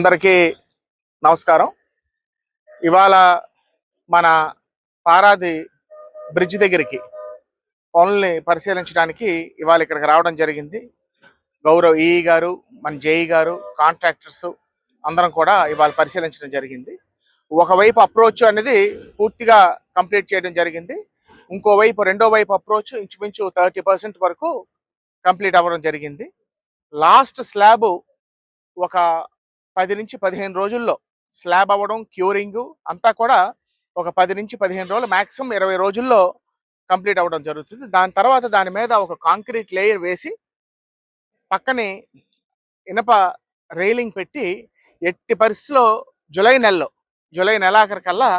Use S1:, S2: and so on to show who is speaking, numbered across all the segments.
S1: అందరికీ నమస్కారం. ఇవాళ మన పారాది బ్రిడ్జ్ దగ్గరికి పనుల్ని పరిశీలించడానికి ఇవాళ ఇక్కడికి రావడం జరిగింది. గౌరవ్ ఈఈ గారు, మన జేఈ గారు, కాంట్రాక్టర్స్ అందరం కూడా ఇవాళ పరిశీలించడం జరిగింది. ఒకవైపు అప్రోచ్ అనేది పూర్తిగా కంప్లీట్ చేయడం జరిగింది. రెండో వైపు అప్రోచ్ ఇంచుమించు 30% వరకు కంప్లీట్ అవ్వడం జరిగింది. లాస్ట్ స్లాబ్ ఒక 10 నుంచి 15 రోజుల్లో స్లాబ్ అవ్వడం, క్యూరింగ్ అంతా కూడా ఒక 10 నుంచి 15 రోజులు, మాక్సిమం 20 రోజుల్లో కంప్లీట్ అవ్వడం జరుగుతుంది. దాని తర్వాత దాని మీద ఒక కాంక్రీట్ లేయర్ వేసి పక్కనే ఇనప రైలింగ్ పెట్టి ఎట్టి పరిస్థితిలో జూలై నెలాఖరికల్లా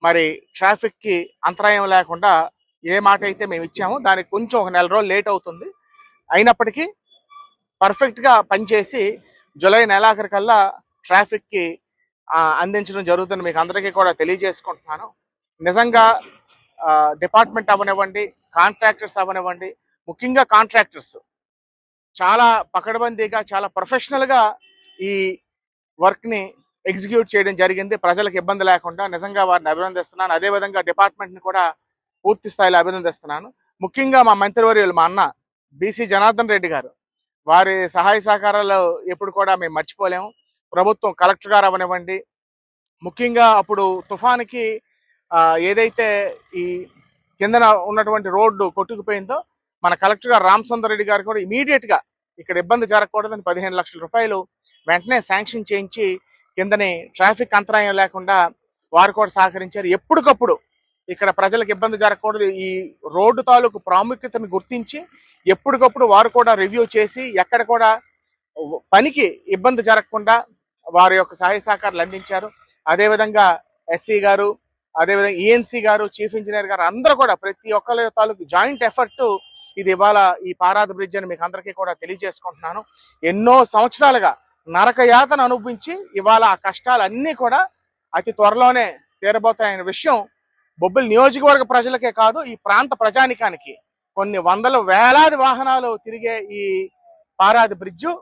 S1: మరి ట్రాఫిక్కి అంతరాయం లేకుండా ఏ మాట అయితే మేము ఇచ్చామో దానికి కొంచెం ఒక నెల రోజులు లేట్ అవుతుంది. అయినప్పటికీ పర్ఫెక్ట్గా పనిచేసి జూలై నెలాఖరికల్లా ట్రాఫిక్కి అందించడం జరుగుతుంది. మీకు అందరికీ కూడా తెలియజేసుకుంటున్నాను. నిజంగా డిపార్ట్మెంట్ అవనివ్వండి, కాంట్రాక్టర్స్ అవనివ్వండి, ముఖ్యంగా కాంట్రాక్టర్స్ చాలా పకడ్బందీగా, చాలా ప్రొఫెషనల్గా ఈ వర్క్ని ఎగ్జిక్యూట్ చేయడం జరిగింది, ప్రజలకు ఇబ్బంది లేకుండా. నిజంగా వారిని అభినందిస్తున్నాను. అదేవిధంగా డిపార్ట్మెంట్ని కూడా పూర్తి స్థాయిలో అభినందిస్తున్నాను. ముఖ్యంగా మా మంత్రివర్యులు, మా అన్న బీసీ జనార్దన్ రెడ్డి గారు, వారి సహాయ సహకారాలు ఎప్పుడు కూడా మేము మర్చిపోలేము. ప్రభుత్వం, కలెక్టర్ గారు అవనివ్వండి, ముఖ్యంగా అప్పుడు తుఫానికి ఏదైతే ఈ కిందన ఉన్నటువంటి రోడ్డు కొట్టుకుపోయిందో మన కలెక్టర్ గారు రామసుందర్ రెడ్డి గారు కూడా ఇమీడియట్గా ఇక్కడ ఇబ్బంది జరగకూడదని 15 లక్షల రూపాయలు వెంటనే శాంక్షన్ చేయించి కిందని ట్రాఫిక్ అంతరాయం లేకుండా వారు కూడా సహకరించారు. ఎప్పటికప్పుడు ఇక్కడ ప్రజలకు ఇబ్బంది జరగకూడదు, ఈ రోడ్డు తాలూకు ప్రాముఖ్యతను గుర్తించి ఎప్పటికప్పుడు వారు కూడా రివ్యూ చేసి ఎక్కడ కూడా పనికి ఇబ్బంది జరగకుండా వారి యొక్క సహాయ సహకారాలు అందించారు. అదేవిధంగా ఎస్సీ గారు, అదేవిధంగా ఈఎన్సీ గారు, చీఫ్ ఇంజనీర్ గారు అందరూ కూడా ప్రతి ఒక్కరి తాలూకు జాయింట్ ఎఫర్ట్ ఇది ఇవాళ ఈ పారాది బ్రిడ్జ్ అని మీకు అందరికీ కూడా తెలియజేసుకుంటున్నాను. ఎన్నో సంవత్సరాలుగా నరక యాతన అనుభవించి ఇవాళ ఆ కష్టాలన్నీ కూడా అతి త్వరలోనే తీరబోతాయనే విషయం బొబ్బిలి నియోజకవర్గ ప్రజలకే కాదు, ఈ ప్రాంత ప్రజానికానికి కొన్ని వేలాది వాహనాలు తిరిగే ఈ పారాది బ్రిడ్జు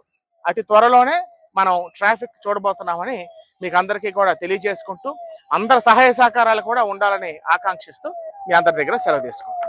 S1: అతి త్వరలోనే మనం ట్రాఫిక్ చూడబోతున్నామని మీకు అందరికీ కూడా తెలియజేసుకుంటూ అందరి సహాయ సహకారాలు కూడా ఉండాలని ఆకాంక్షిస్తూ మీ అందరి దగ్గర సెలవు తీసుకుంటాం.